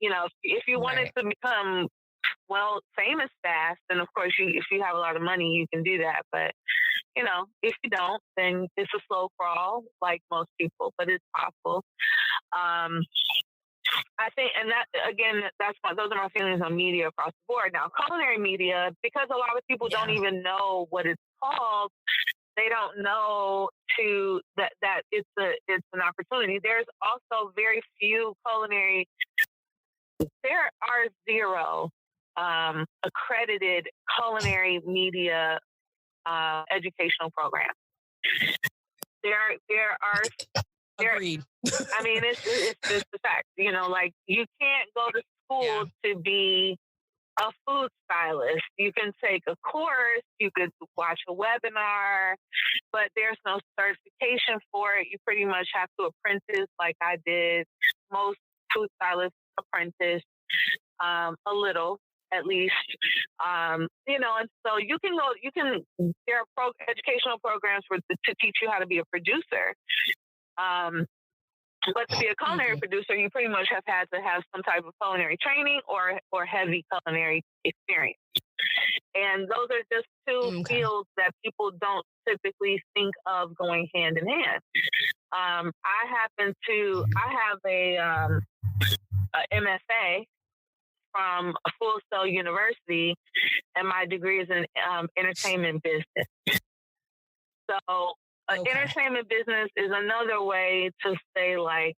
You know, if you wanted Right. to become well famous fast, then of course if you have a lot of money, you can do that. But you know, if you don't, then it's a slow crawl, like most people, but it's possible. Um, I think, and that again, those are my feelings on media across the board. Now, culinary media, because a lot of people don't Yeah. even know what it's called, they don't know that it's an opportunity. There's also very few culinary. There are zero accredited culinary media educational programs. There are Agreed. I mean, it's just a fact. You know, like you can't go to school to be a food stylist. You can take a course, you could watch a webinar, but there's no certification for it. You pretty much have to apprentice, like I did. Most food stylists apprentice a little. At least, you know, and so there are educational programs to teach you how to be a producer. But to be a culinary producer, you pretty much have had to have some type of culinary training or heavy culinary experience. And those are just two fields that people don't typically think of going hand in hand. I have a MFA from Full Sail University, and my degree is in entertainment business. So entertainment business is another way to say like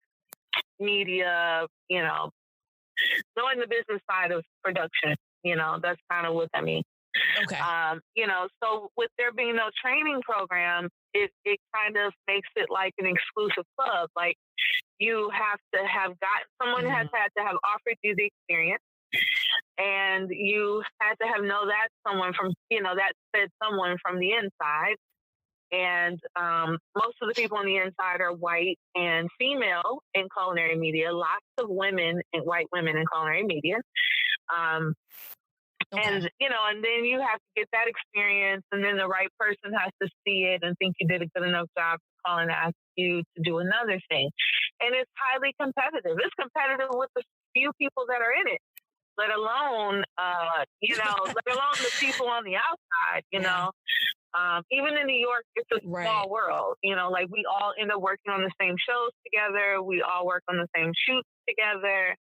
media, you know, knowing the business side of production, you know, that's kind of what I mean. Okay. You know, so with there being no training program, it kind of makes it like an exclusive club. Like you have to have someone has had to have offered you the experience, and you had to have that someone from, you know, that said someone from the inside. And most of the people on the inside are white and female in culinary media. Lots of women and white women in culinary media. And, you know, and then you have to get that experience, and then the right person has to see it and think you did a good enough job to call and ask you to do another thing. And it's highly competitive. It's competitive with the few people that are in it, let alone, you know, let alone the people on the outside, you know. Even in New York, it's a small world, you know, like we all end up working on the same shows together. We all work on the same shoots together.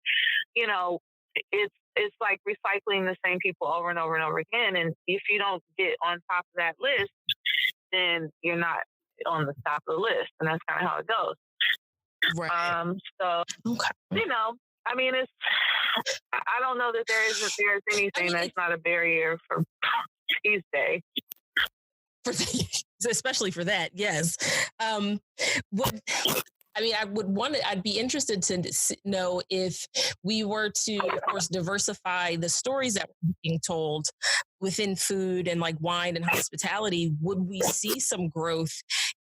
You know, it's like recycling the same people over and over and over again. And if you don't get on top of that list, then you're not on the top of the list. And that's kind of how it goes. Right. So, you know, I mean, I don't know that there's anything that's not a barrier for these days. Especially for that, yes. I'd be interested to know if we were to, of course, diversify the stories that were being told within food and like wine and hospitality, would we see some growth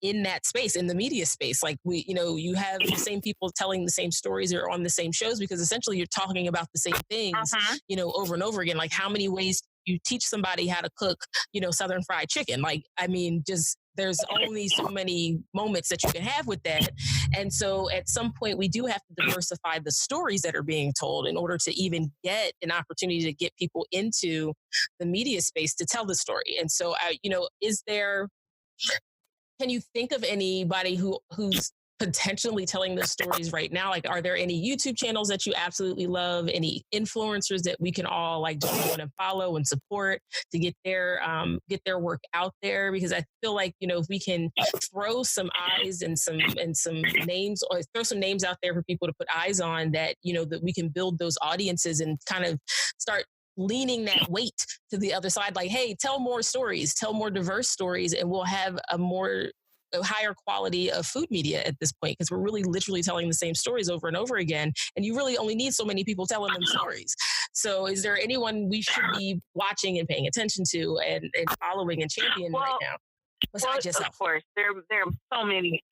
in that space, in the media space? Like you have the same people telling the same stories or on the same shows, because essentially you're talking about the same things, you know, over and over again. Like how many ways you teach somebody how to cook, you know, Southern fried chicken? Like, I mean, just there's only so many moments that you can have with that. And so at some point we do have to diversify the stories that are being told in order to even get an opportunity to get people into the media space to tell the story. And so, can you think of anybody who's potentially telling those stories right now? Like, are there any YouTube channels that you absolutely love? Any influencers that we can all like jump on and follow and support to get their work out there? Because I feel like, you know, if we can throw some eyes and some names, or throw some names out there for people to put eyes on, that, you know, that we can build those audiences and kind of start leaning that weight to the other side. Like, hey, tell more stories, tell more diverse stories, and we'll have a higher quality of food media at this point, because we're really literally telling the same stories over and over again, and you really only need so many people telling them stories. So is there anyone we should be watching and paying attention to and following and championing right now? besides yourself? Of course, there are so many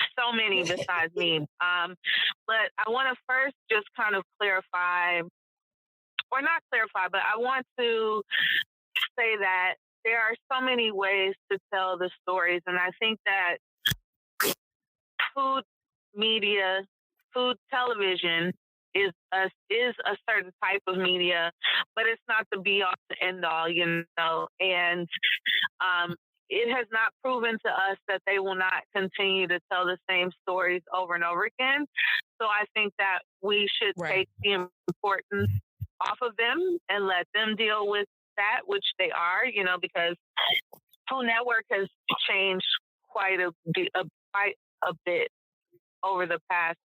besides me. But I want to first just kind of clarify, or not clarify, but I want to say that there are so many ways to tell the stories, and I think that food media, food television is a certain type of media, but it's not the be all and end all, and it has not proven to us that they will not continue to tell the same stories over and over again. So I think that we should take the importance off of them and let them deal with that, which they are, because Food Network has changed quite a bit over the past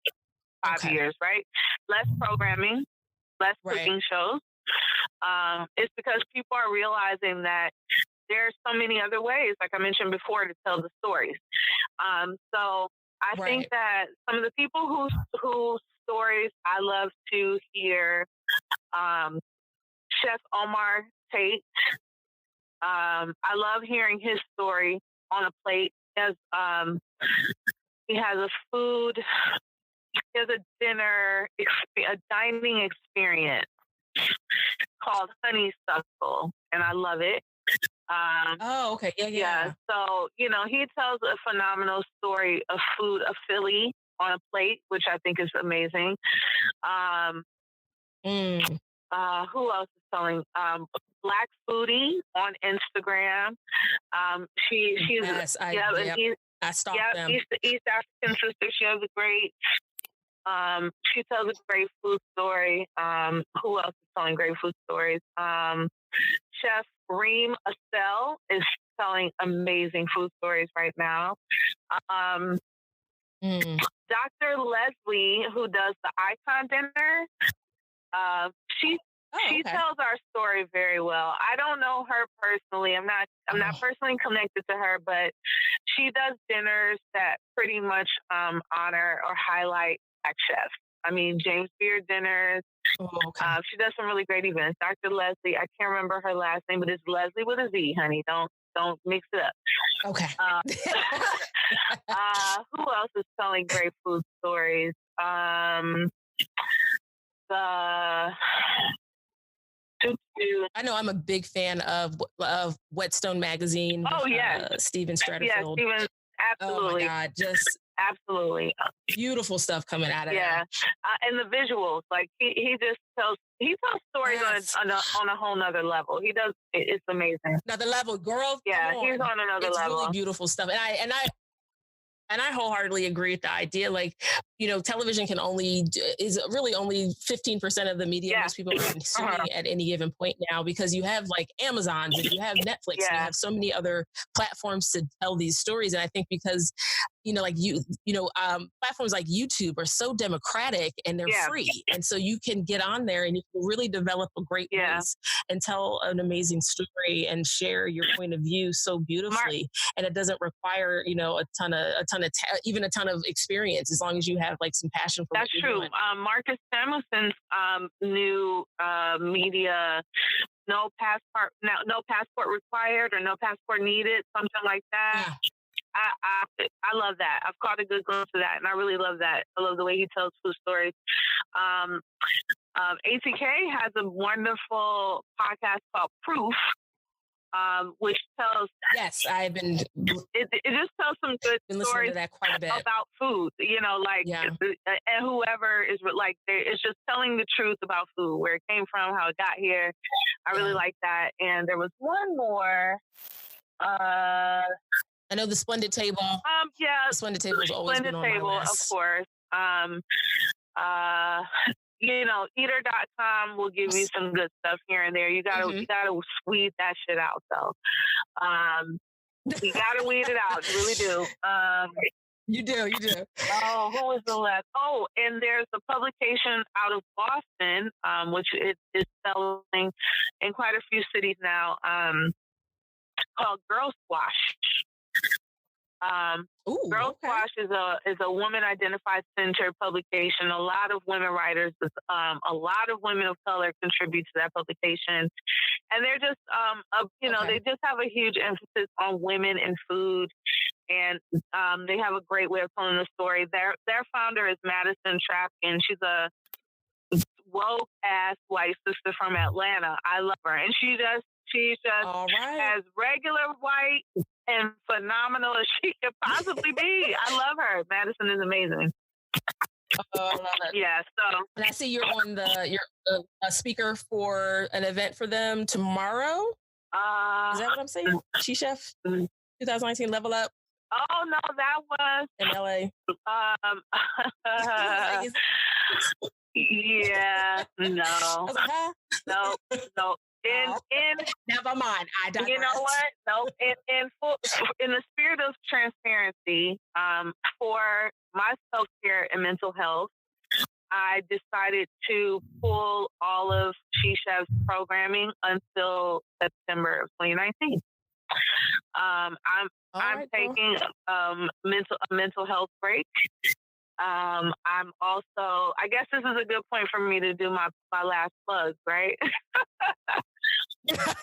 5 years, right? Less programming, less cooking shows. It's because people are realizing that there's so many other ways, like I mentioned before, to tell the stories. So I think that some of the people whose stories I love to hear, Chef Omar Tate. I love hearing his story on a plate. He has a food. He has a a dining experience called Honeysuckle, and I love it. Okay. Yeah. So, he tells a phenomenal story of food, of Philly on a plate, which I think is amazing. Who else is telling? Black Foodie on Instagram. She's I stalked them. East African sister. She has a great. She tells a great food story. Who else is telling great food stories? Chef Reem Estelle is telling amazing food stories right now. Dr. Leslie, who does the Icon Dinner, she tells our story very well. I don't know her personally. I'm not personally connected to her, but she does dinners that pretty much honor or highlight Black chefs. I mean, James Beard dinners. She does some really great events. Dr. Leslie, I can't remember her last name, but it's Leslie with a Z, honey. Don't mix it up. Okay. Who else is telling great food stories? I know I'm a big fan of Whetstone Magazine. Oh, yeah. Steven Stratterfield. Yeah, Steven, absolutely. Oh, my God. Just absolutely beautiful stuff coming out of there. And the visuals, like he tells stories on a whole nother level. He does. It's amazing. Another level, girl. Yeah, he's on another level. It's really beautiful stuff. And I wholeheartedly agree with the idea. Like, television is really only 15% of the media most people are consuming at any given point now, because you have like Amazon and you have Netflix and you have so many other platforms to tell these stories. And I think because, platforms like YouTube are so democratic and they're free. And so you can get on there and you can really develop a great voice and tell an amazing story and share your point of view so beautifully. And it doesn't require, a ton of experience, as long as you have like some passion for. That's true. Doing. Marcus Samuelson's new media, no passport required or no passport needed, something like that. Yeah. I love that. I've caught a good glimpse of that, and I really love that. I love the way he tells food stories. ATK has a wonderful podcast called Proof, which tells. Yes, I've been. It just tells some good stories to that quite a bit. About food. And whoever is like, it's just telling the truth about food, where it came from, how it got here. I really like that. And there was one more. I know the Splendid Table. The Splendid Table has always been on my list. Of course. Eater.com will give you some good stuff here and there. You gotta weed that shit out, though. You gotta weed it out. You really do. You do. Oh, who was the last? Oh, and there's a publication out of Boston, which is selling in quite a few cities now, called Girl Squash. Girl Squash is a woman identified centered publication. A lot of women writers, a lot of women of color contribute to that publication, and they're just, they just have a huge emphasis on women and food, and they have a great way of telling the story. Their founder is Madison Trapkin. She's a woke ass white sister from Atlanta. I love her, and she's just as regular white and phenomenal as she could possibly be. I love her. Madison is amazing. Oh, I love it. Yeah. So, and I see you're a speaker for an event for them tomorrow. Is that what I'm saying? She Chef 2019 Level Up. Oh no, that was in LA. Yeah, no. I was like, huh? No. Never mind. I digress. You know what? No. In the spirit of transparency, for my self-care and mental health, I decided to pull all of She Chef's programming until September of 2019. I'm taking a mental health break. I'm also, I guess this is a good point for me to do my last plug, right?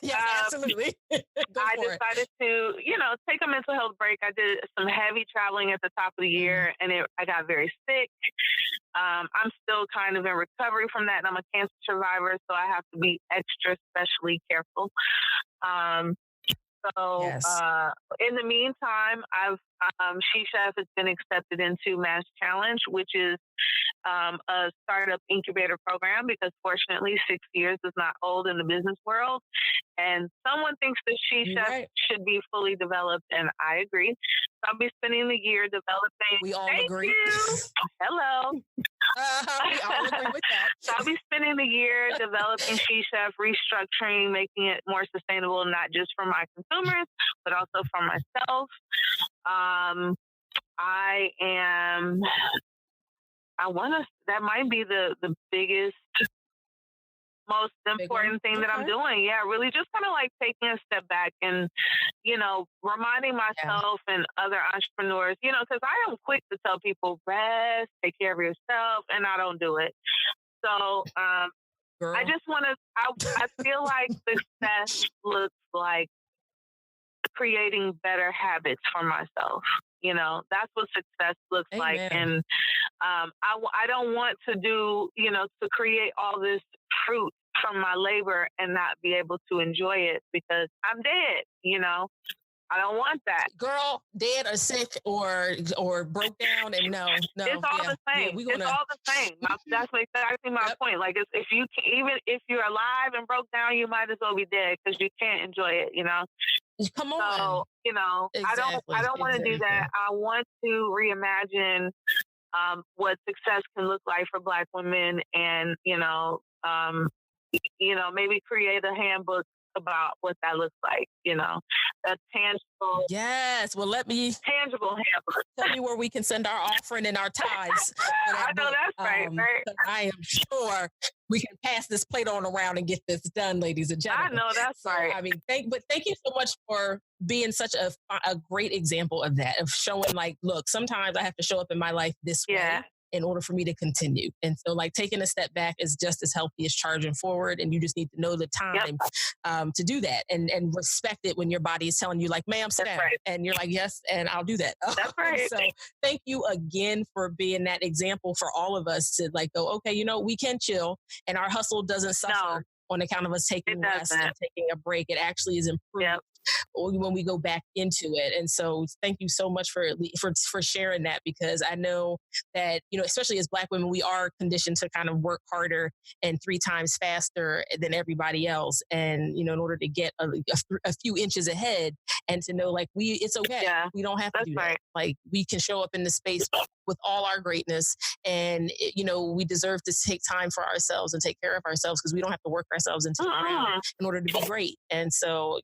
Yes, absolutely. I decided to, take a mental health break. I did some heavy traveling at the top of the year, and I got very sick. I'm still kind of in recovery from that, and I'm a cancer survivor, so I have to be extra specially careful. Yes. In the meantime, She Chef has been accepted into Mass Challenge, which is a startup incubator program, because fortunately 6 years is not old in the business world. And someone thinks that She Chef should be fully developed, and I agree. So I'll be spending the year developing. We all agree. You. Hello. We all agree with that. So I'll be spending the year developing She Chef, restructuring, making it more sustainable, not just for my consumers, but also for myself. That might be the biggest, most important thing that I'm doing. Yeah, really just kind of like taking a step back and, reminding myself and other entrepreneurs, because I am quick to tell people, rest, take care of yourself, and I don't do it. So I just want to, I feel like success looks like creating better habits for myself. That's what success looks like. And I don't want to do, to create all this fruit from my labor and not be able to enjoy it because I'm dead, I don't want that. Girl, dead or sick or broke down, and no. It's all the same. It's all the same. That's exactly my point. Like, if you can, even if you're alive and broke down, you might as well be dead because you can't enjoy it. Come on. So exactly. I don't want to do that. I want to reimagine what success can look like for Black women, and maybe create a handbook about what that looks like, that's tangible. Yes. Well, tangible handbook. Tell me where we can send our offering and our tithes. I know that's right. I am sure we can pass this plate on around and get this done, ladies and gentlemen. I know that's right. I mean, thank you so much for being such a great example of that, of showing like, look, sometimes I have to show up in my life this way in order for me to continue. And so like taking a step back is just as healthy as charging forward. And you just need to know the time to do that and respect it when your body is telling you like, ma'am, sit down. Right. And you're like, yes, and I'll do that. That's right. So thank you again for being that example for all of us to like go, okay, we can chill and our hustle doesn't suffer on account of us taking rest and taking a break. It actually is improved when we go back into it. And so thank you so much for sharing that, because I know that, especially as Black women, we are conditioned to kind of work harder and 3 times faster than everybody else. And, in order to get a few inches ahead and to know like it's okay. Yeah, we don't have to do that. Like we can show up in the space with all our greatness and, we deserve to take time for ourselves and take care of ourselves because we don't have to work ourselves into the ground in order to be great. And so,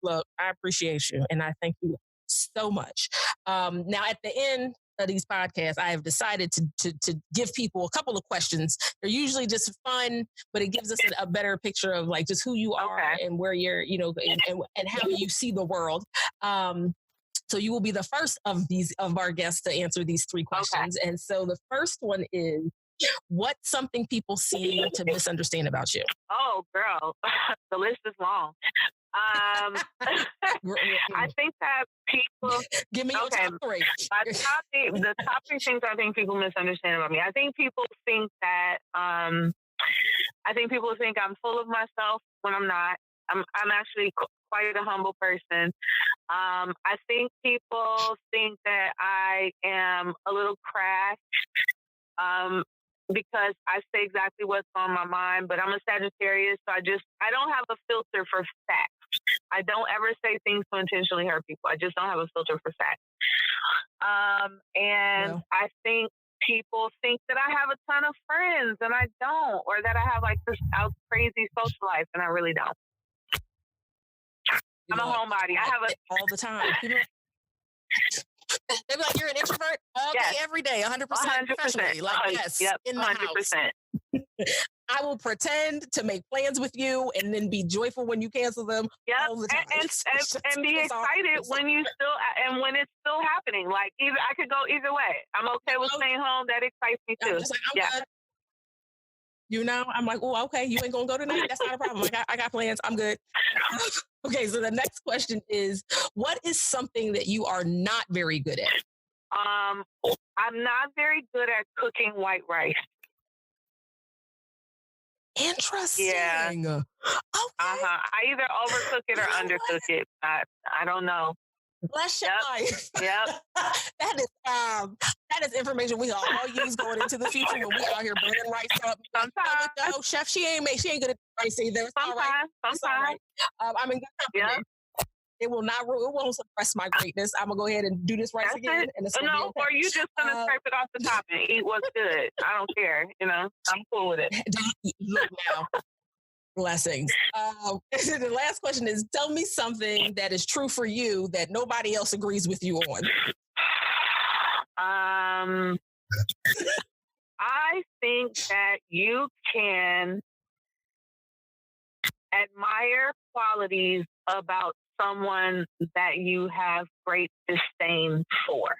look, I appreciate you and I thank you so much. Now at the end of these podcasts, I have decided to give people a couple of questions. They're usually just fun, but it gives us a better picture of like just who you are and where you're, and how you see the world. So you will be the first of our guests to answer these 3 questions. And so the first one is, What's something people seem to misunderstand about you? Oh, girl, the list is long. I think that people. Give me your Okay, top three. the top three things I think people misunderstand about me. I think people think that. I think people think I'm full of myself when I'm not. I'm actually quite a humble person. I think people think that I am a little crass. Because I say exactly what's on my mind, but I'm a Sagittarius, so I don't have a filter for facts. I don't ever say things to intentionally hurt people. I just don't have a filter for facts. And I think people think that I have a ton of friends, and I don't, or that I have like this crazy social life, and I really don't. I'm a homebody. I have all the time. They be like, you're an introvert? Okay, yes. Every day, 100% professionally. Like, yes, yep, in the 100%. house. I will pretend to make plans with you and then be joyful when you cancel them all the time. And be excited when when it's still happening. Like, I could go either way. I'm okay with staying home. That excites me too. Good. You know, I'm like, oh, okay, you ain't gonna go tonight? That's not a problem. I got plans. I'm good. Okay, so the next question is, what is something that you are not very good at? I'm not very good at cooking white rice. Interesting. Yeah. Okay. I either overcook it or undercook it. I don't know. Bless your life. Yep. That is information we all use going into the future when we out here burning rice up. Sometimes. No, chef, she ain't good at rice either. Sometimes. I'm in good company. Yep. It won't suppress my greatness. I'm gonna go ahead and do this rice again. And it's gonna be okay. Or you just gonna scrape it off the top and eat what's good. I don't care. You know, I'm cool with it. Look now. Blessings. The last question is, tell me something that is true for you that nobody else agrees with you on. I think that you can admire qualities about someone that you have great disdain for.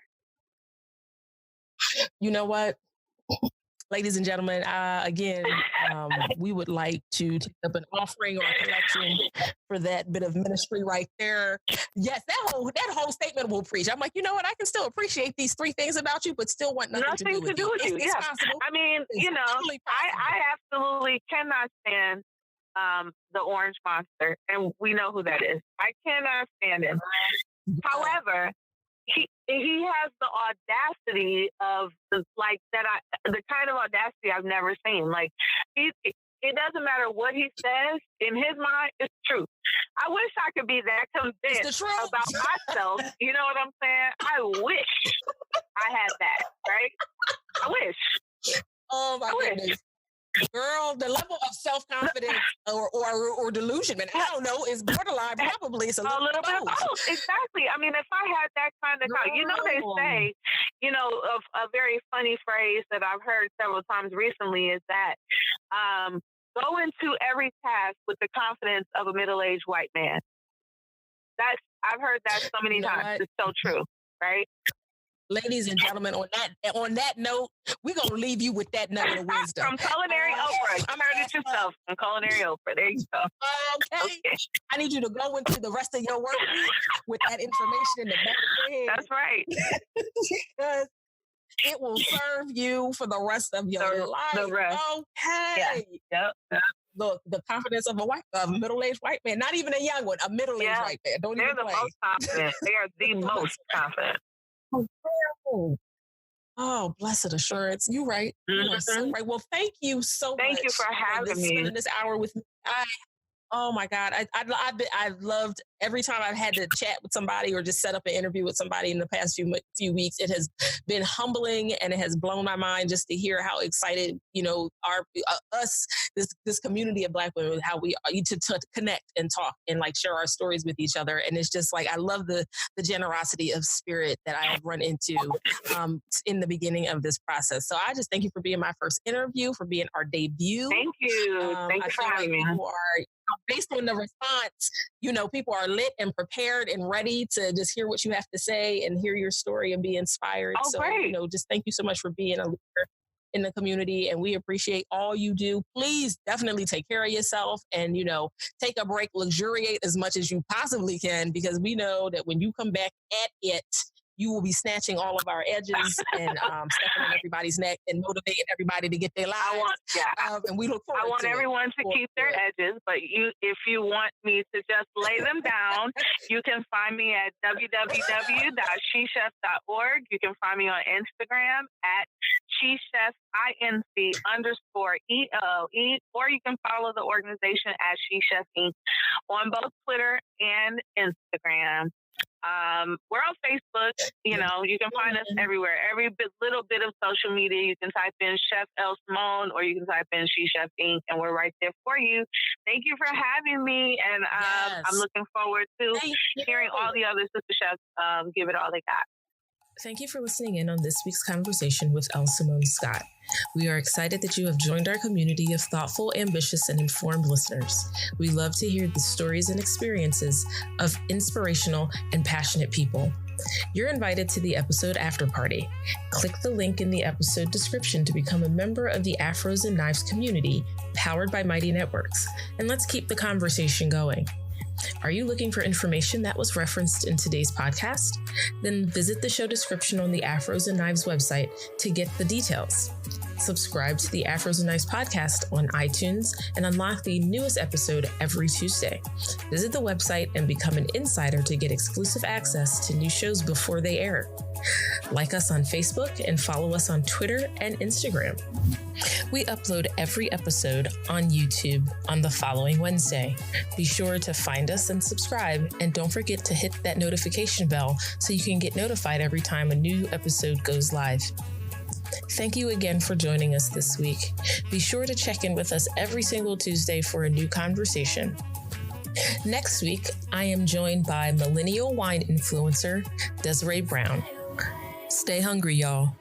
You know what? Ladies and gentlemen, again, we would like to take up an offering or a collection for that bit of ministry right there. Yes, that whole statement will preach. I'm like, you know what? I can still appreciate these three things about you, but still want nothing to do with you. It's possible. I mean, totally I absolutely cannot stand the Orange Monster, and we know who that is. I cannot stand him. However, he has the audacity of the kind of audacity I've never seen. Like, it doesn't matter what he says, in his mind, it's true. I wish I could be that convinced about myself. You know what I'm saying? I wish I had that, right? I wish. Oh my goodness. Girl, the level of self-confidence or delusion, man, I don't know, is borderline. Probably it's a little bit of both. Exactly. I mean, if I had that kind of, they say, a very funny phrase that I've heard several times recently is that go into every task with the confidence of a middle-aged white man. I've heard that so many times. It's so true, right? Ladies and gentlemen, on that note, we're going to leave you with that nugget of wisdom. From Culinary Oprah. You heard it yourself. From Culinary Oprah. There you go. Okay. I need you to go into the rest of your work week with that information in the back of your head. That's right. Because it will serve you for the rest of your life. The rest. Okay. Yeah. Yep. Look, the confidence of a middle-aged white man, not even a young one, a middle-aged white man. They're the most confident. They are the most confident. Oh, blessed assurance. You're right. You are so right. Well, thank you so much. Thank you for having me. Spending this hour with me. Oh my God. I've loved every time I've had to chat with somebody or just set up an interview with somebody in the past few weeks. It has been humbling and it has blown my mind just to hear how excited, this community of Black women, how we are to connect and talk and like share our stories with each other. And it's just like, I love the generosity of spirit that I have run into in the beginning of this process. So I just thank you for being my first interview, for being our debut. Thank you. Thank you for having me. Based on the response, people are lit and prepared and ready to just hear what you have to say and hear your story and be inspired. Oh, great. Just thank you so much for being a leader in the community, and we appreciate all you do. Please definitely take care of yourself and, take a break, luxuriate as much as you possibly can, because we know that when you come back at it, you will be snatching all of our edges and stepping on everybody's neck and motivating everybody to get their lives. And we look forward to it. I want everyone to keep their edges, but if you want me to just lay them down, you can find me at www.shechef.org. You can find me on Instagram at shechef, INC_ELE, or you can follow the organization at Shechef Inc. on both Twitter and Instagram. We're on Facebook. You can find us everywhere. Every little bit of social media, you can type in Chef Elle Simone, or you can type in Shechef Inc., and we're right there for you. Thank you for having me, and I'm looking forward to hearing all the other sister chefs give it all they got. Thank you for listening in on this week's conversation with Elle Simone Scott. We are excited that you have joined our community of thoughtful, ambitious, and informed listeners. We love to hear the stories and experiences of inspirational and passionate people. You're invited to the episode after party. Click the link in the episode description to become a member of the Afros and Knives community, powered by Mighty Networks, and let's keep the conversation going. Are you looking for information that was referenced in today's podcast? Then visit the show description on the Afros and Knives website to get the details. Subscribe to the Afros and Knives podcast on iTunes and unlock the newest episode every Tuesday. Visit the website and become an insider to get exclusive access to new shows before they air. Like us on Facebook and follow us on Twitter and Instagram. We upload every episode on YouTube on the following Wednesday. Be sure to find us and subscribe, and don't forget to hit that notification bell so you can get notified every time a new episode goes live. Thank you again for joining us this week. Be sure to check in with us every single Tuesday for a new conversation. Next week, I am joined by millennial wine influencer Desiree Brown. Stay hungry, y'all.